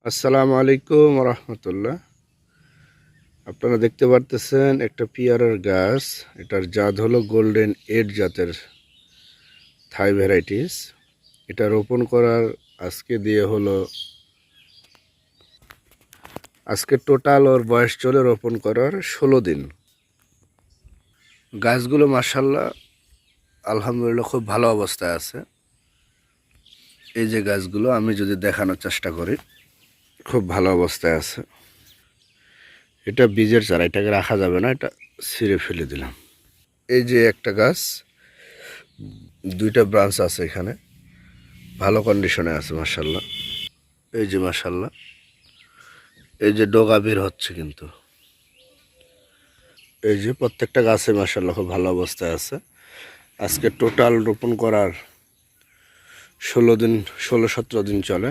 আসসালামু আলাইকুম রহমতুল্লাহ। আপনারা দেখতে পারতেছেন একটা পিয়ারার গাছ। এটার জাত হলো গোল্ডেন 8 জাতের থাই ভ্যারাইটিস। এটা রোপণ করার আজকে টোটাল ওর বয়স চলে রোপণ করার 16 দিন। গাছগুলো মাশাআল্লাহ আলহামদুলিল্লাহ খুব ভালো অবস্থায় আছে। এই যে গাছগুলো আমি যদি দেখানোর চেষ্টা করি, খুব ভালো অবস্থায় আছে। এটা বীজের চারা, এটাকে রাখা যাবে না, এটা ছিঁড়ে ফেলে দিলাম। এই যে একটা গাছ, দুইটা ব্রাঞ্চ আছে এখানে, ভালো কন্ডিশনে আছে মাশাআল্লাহ। এই যে মাশাআল্লাহ, এই যে ডগা বের হচ্ছে, কিন্তু এই যে প্রত্যেকটা গাছে মাশাআল্লাহ খুব ভালো অবস্থায় আছে। আজকে টোটাল রোপণ করার 16 দিন, 16-17 দিন চলে।